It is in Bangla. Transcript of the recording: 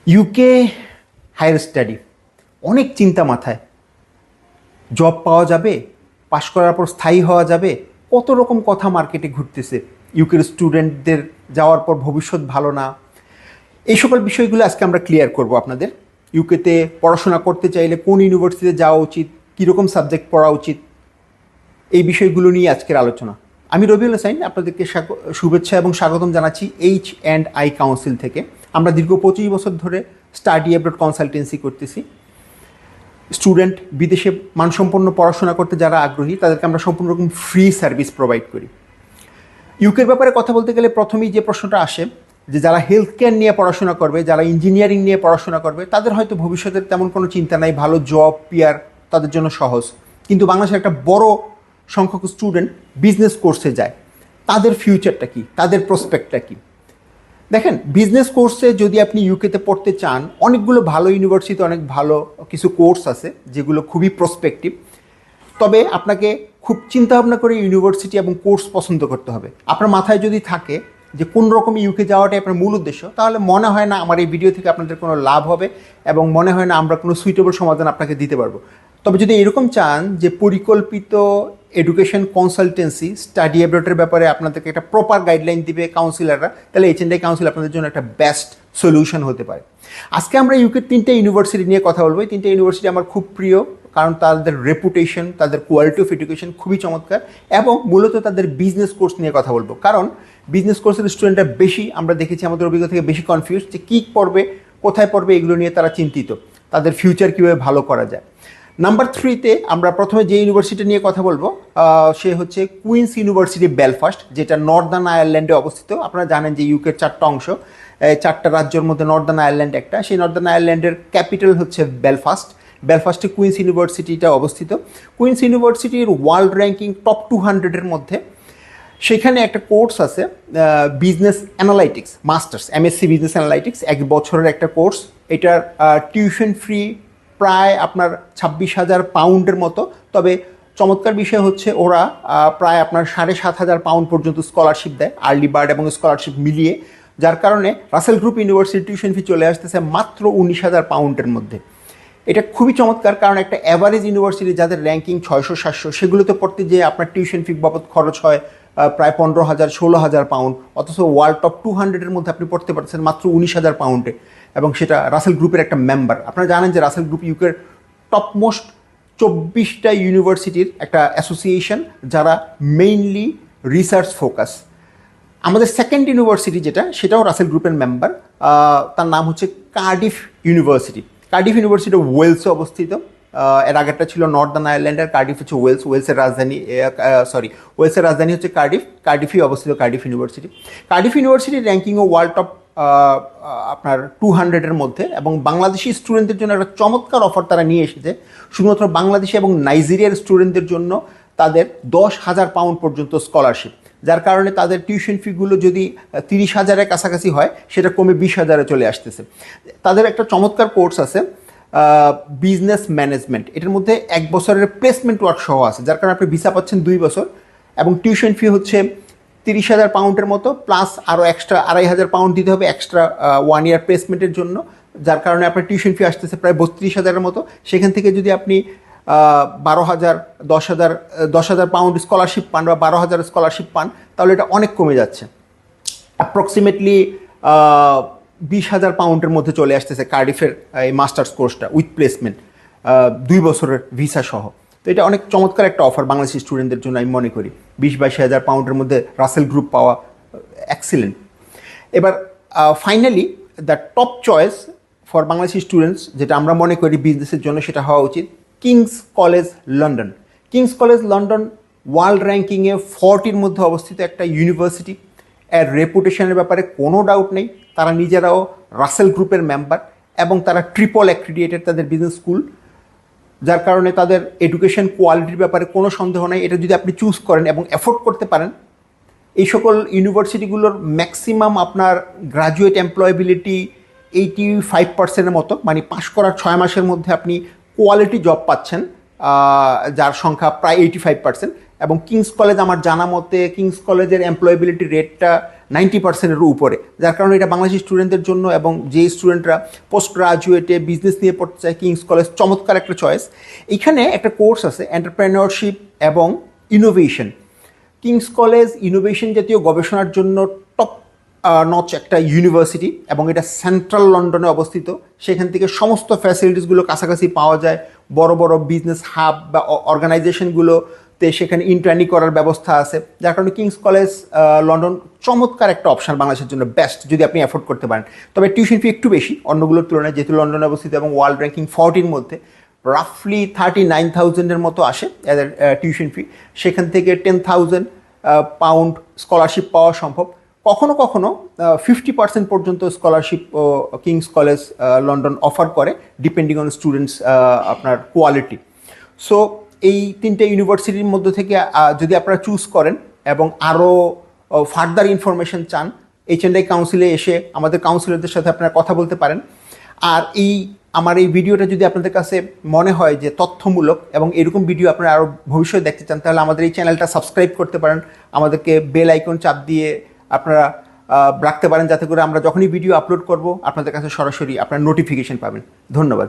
ইউকে হায়ার স্টাডি, অনেক চিন্তা মাথায়। জব পাওয়া যাবে, পাশ করার পর স্থায়ী হওয়া যাবে, কত রকম কথা মার্কেটে ঘুরতেছে। ইউকের স্টুডেন্টদের যাওয়ার পর ভবিষ্যৎ ভালো না, এই সকল বিষয়গুলো আজকে আমরা ক্লিয়ার করব আপনাদের। ইউকেতে পড়াশোনা করতে চাইলে কোন ইউনিভার্সিটিতে যাওয়া উচিত, কীরকম সাবজেক্ট পড়া উচিত, এই বিষয়গুলো নিয়ে আজকের আলোচনা। আমি রবিউল হোসাইন, আপনাদেরকে শুভেচ্ছা এবং স্বাগতম জানাচ্ছি H&I কাউন্সিল থেকে। আমরা দীর্ঘ 25 বছর ধরে স্টাডি অ্যাব্রড কনসালটেন্সি করতেছি। স্টুডেন্ট বিদেশে মানসম্পন্ন পড়াশোনা করতে যারা আগ্রহী তাদেরকে আমরা সম্পূর্ণ রকম ফ্রি সার্ভিস প্রোভাইড করি। ইউকের ব্যাপারে কথা বলতে গেলে প্রথমেই যে প্রশ্নটা আসে যে যারা হেলথ কেয়ার নিয়ে পড়াশোনা করবে, যারা ইঞ্জিনিয়ারিং নিয়ে পড়াশোনা করবে, তাদের হয়তো ভবিষ্যতের তেমন কোনো চিন্তা নাই, ভালো জব পিয়ার তাদের জন্য সহজ। কিন্তু বাংলাদেশের একটা বড় সংখ্যক স্টুডেন্ট বিজনেস কোর্সে যায়, তাদের ফিউচারটা কি, তাদের প্রসপেক্টটা কি? দেখেন, বিজনেস কোর্সে যদি আপনি ইউকেতে পড়তে চান, অনেকগুলো ভালো ইউনিভার্সিটি, অনেক ভালো কিছু কোর্স আছে যেগুলো খুবই প্রসপেক্টিভ। তবে আপনাকে খুব চিন্তাভাবনা করে ইউনিভার্সিটি এবং কোর্স পছন্দ করতে হবে। আপনার মাথায় যদি থাকে যে কোন রকম ইউকে যাওয়াটাই আপনার মূল উদ্দেশ্য, তাহলে মনে হয় না আমার এই ভিডিও থেকে আপনাদের কোনো লাভ হবে এবং মনে হয় না আমরা কোনো সুইটেবল সমাধান আপনাকে দিতে পারবো। তবে যদি এরকম চান যে পরিকল্পিত এডুকেশন কনসালটেন্সি স্টাডি অ্যাব্রডের ব্যাপারে আপনাদেরকে একটা প্রপার গাইডলাইন দিবে কাউন্সিলাররা, তাহলে H&I কাউন্সিল আপনাদের জন্য একটা বেস্ট সলিউশন হতে পারে। আজকে আমরা ইউকের 3টে ইউনিভার্সিটি নিয়ে কথা বলবো। এই 3টে ইউনিভার্সিটি আমার খুব প্রিয়, কারণ তাদের রেপুটেশন, তাদের কোয়ালিটি অফ এডুকেশন খুবই চমৎকার, এবং মূলত তাদের বিজনেস কোর্স নিয়ে কথা বলবো। কারণ বিজনেস কোর্সের স্টুডেন্টরা বেশি, আমরা দেখেছি আমাদের অভিজ্ঞতা থেকে, বেশি কনফিউজ যে কী পড়বে, কোথায় পড়বে, এগুলো নিয়ে তারা চিন্তিত, তাদের ফিউচার কীভাবে ভালো করা যায়। নাম্বার 3তে আমরা প্রথমে যে ইউনিভার্সিটি নিয়ে কথা বলবো সে হচ্ছে কুইন্স ইউনিভার্সিটি বেলফাস্ট, যেটা নর্দার্ন আয়ারল্যান্ডে অবস্থিত। আপনারা জানেন যে ইউকের 4টা অংশ, 4টা রাজ্যের মধ্যে নর্দার্ন আয়ারল্যান্ড একটা। সেই নর্দার্ন আয়ারল্যান্ডের ক্যাপিটাল হচ্ছে বেলফাস্ট। বেলফাস্টে কুইন্স ইউনিভার্সিটিটা অবস্থিত। কুইন্স ইউনিভার্সিটির ওয়ার্ল্ড র্যাঙ্কিং টপ 200-এর মধ্যে। সেখানে একটা কোর্স আছে business analytics masters, MSc business analytics, 1 বছরের একটা কোর্স। এটার টিউশন ফ্রি প্রায় আপনার 26,000 পাউন্ডের মতো। তবে চমৎকার বিষয় হচ্ছে ওরা প্রায় আপনার 7,500 পাউন্ড পর্যন্ত স্কলারশিপ দেয়, আর্লি বার্ড এবং স্কলারশিপ মিলিয়ে, যার কারণে রাসেল গ্রুপ ইউনিভার্সিটির টিউশন ফি চলে আসতেছে মাত্র 19,000 পাউন্ডের মধ্যে। এটা খুবই চমৎকার, কারণ একটা অ্যাভারেজ ইউনিভার্সিটি যাদের র্যাঙ্কিং 600-700, সেগুলোতে পড়তে যেয়ে আপনার টিউশন ফি বাবদ খরচ হয় প্রায় 15,000-16,000 পাউন্ড, অথচ ওয়ার্ল্ড টপ 200-এর মধ্যে আপনি পড়তে পারছেন মাত্র 19,000 পাউন্ডে, এবং সেটা রাসেল গ্রুপের একটা মেম্বার। আপনারা জানেন যে রাসেল গ্রুপ ইউকের টপমোস্ট 24টা ইউনিভার্সিটির একটা অ্যাসোসিয়েশন, যারা মেইনলি রিসার্চ ফোকাস। আমাদের সেকেন্ড ইউনিভার্সিটি যেটা, সেটাও রাসেল গ্রুপের মেম্বার, তার নাম হচ্ছে কার্ডিফ ইউনিভার্সিটি। কার্ডিফ ইউনিভার্সিটি ওয়েলসে অবস্থিত। এর আগেরটা ছিল নর্দার্ন আয়ারল্যান্ডের, কার্ডিফ হচ্ছে ওয়েলস, ওয়েলসের রাজধানী হচ্ছে কার্ডিফ, কার্ডিফেই অবস্থিত কার্ডিফ ইউনিভার্সিটি। কার্ডিফ ইউনিভার্সিটির র্যাঙ্কিংও ওয়ার্ল্ড টপ আপনার 200-এর মধ্যে, এবং বাংলাদেশি স্টুডেন্টদের জন্য একটা চমৎকার অফার তারা নিয়ে এসেছে। শুধুমাত্র বাংলাদেশি এবং নাইজেরিয়ার স্টুডেন্টদের জন্য তাদের 10,000 পাউন্ড পর্যন্ত স্কলারশিপ, যার কারণে তাদের টিউশন ফিগুলো যদি 30,000-এর কাছাকাছি হয়, সেটা কমে 20,000-এ চলে আসতেছে। তাদের একটা চমৎকার কোর্স আছে বিজনেস ম্যানেজমেন্ট, এটার মধ্যে 1 বছরের প্লেসমেন্ট ওয়ার্ক সহ আছে, যার কারণে আপনি ভিসা পাচ্ছেন 2 বছর, এবং টিউশন ফি হচ্ছে 30,000 পাউন্ডের মতো, প্লাস আরও এক্সট্রা 2,500 পাউন্ড দিতে হবে এক্সট্রা 1 ইয়ার প্লেসমেন্টের জন্য, যার কারণে আপনার টিউশন ফি আসতেছে প্রায় 32,000-এর মতো। সেখান থেকে যদি আপনি 12,000, 10,000 পাউন্ড স্কলারশিপ পান বা 12,000 স্কলারশিপ পান, তাহলে এটা অনেক কমে যাচ্ছে, অ্যাপ্রক্সিমেটলি 20,000 পাউন্ডের মধ্যে চলে আসতেছে কার্ডিফের এই মাস্টার্স কোর্সটা উইথ প্লেসমেন্ট, 2 বছরের ভিসা সহ। তো এটা অনেক চমৎকার একটা অফার বাংলাদেশি স্টুডেন্টদের জন্য, আমি মনে করি 20-22,000 পাউন্ডের মধ্যে রাসেল গ্রুপ পাওয়া এক্সিলেন্ট। এবার finally the top choice for Bangladeshi students, যেটা আমরা মনে করি বিজনেসের জন্য, সেটা হওয়া উচিত King's College London. King's College London world র্যাঙ্কিংয়ে 40-র মধ্যে অবস্থিত একটা ইউনিভার্সিটি। এর রেপুটেশনের ব্যাপারে কোনো ডাউট নেই, তারা নিজেরাও রাসেল গ্রুপের মেম্বার, এবং তারা ট্রিপল অ্যাক্রিডিয়েটেড তাদের বিজনেস স্কুল, যার কারণে তাদের এডুকেশন কোয়ালিটির ব্যাপারে কোনো সন্দেহ নেই। এটা যদি আপনি চুজ করেন এবং অ্যাফোর্ড করতে পারেন, এই সকল ইউনিভার্সিটিগুলোর ম্যাক্সিমাম আপনার গ্রাজুয়েট এমপ্লয়েবিলিটি 85%-এর মতো, মানে পাশ করার 6 মাসের মধ্যে আপনি কোয়ালিটি জব পাচ্ছেন, যার সংখ্যা প্রায় 85%, এবং কিংস কলেজ আমার জানা মতে কিংস কলেজের এমপ্লয়েবিলিটি রেটটা 90%-এর উপরে, যার কারণে এটা বাংলাদেশি স্টুডেন্টদের জন্য এবং যে স্টুডেন্টরা পোস্ট গ্রাজুয়েটে বিজনেস নিয়ে পড়তে চায় কিংস কলেজ চমৎকার একটা চয়েস। এখানে একটা কোর্স আছে এন্টারপ্রেনিয়রশিপ এবং ইনোভেশন। কিংস কলেজ ইনোভেশন জাতীয় গবেষণার জন্য টপ নচ একটা ইউনিভার্সিটি এবং এটা সেন্ট্রাল লন্ডনে অবস্থিত। সেখান থেকে সমস্ত ফ্যাসিলিটিসগুলো কাছাকাছি পাওয়া যায়। বড় বড় বিজনেস হাব বা অর্গানাইজেশনগুলোতে সেখানে ইন্টার্নি করার ব্যবস্থা আছে, যার কারণে কিংস কলেজ লন্ডন চমৎকার একটা অপশান বাংলাদেশের জন্য, বেস্ট যদি আপনি অ্যাফোর্ড করতে পারেন। তবে টিউশন ফি একটু বেশি অন্যগুলোর তুলনায়, যেহেতু লন্ডনে অবস্থিত এবং ওয়ার্ল্ড র্যাঙ্কিং 40-র মধ্যে রাফলি 39,000-এর মতো আসে এদের টিউশন ফি। সেখান থেকে 10,000 পাউন্ড স্কলারশিপ পাওয়া সম্ভব। কখনো কখনো 50% পর্যন্ত scholarship King's College London offer করে, ডিপেন্ডিং অন স্টুডেন্টস আপনার কোয়ালিটি। সো এই তিনটে ইউনিভার্সিটির মধ্যে থেকে যদি আপনারা চুজ করেন এবং আরও ফার্দার ইনফরমেশন চান, H&I কাউন্সিলে এসে আমাদের কাউন্সিলরদের সাথে আপনারা কথা বলতে পারেন। আর আমার এই ভিডিওটা যদি আপনাদের কাছে মনে হয় যে তথ্যমূলক এবং এরকম ভিডিও আপনারা আরও ভবিষ্যতে দেখতে চান, তাহলে আমাদের এই চ্যানেলটা সাবস্ক্রাইব করতে পারেন, আমাদেরকে বেল আইকন চাপ দিয়ে আপনারা রাখতে পারেন, যাতে করে আমরা যখনই ভিডিও আপলোড করব আপনাদের কাছে সরাসরি আপনার নোটিফিকেশন পাবেন। ধন্যবাদ।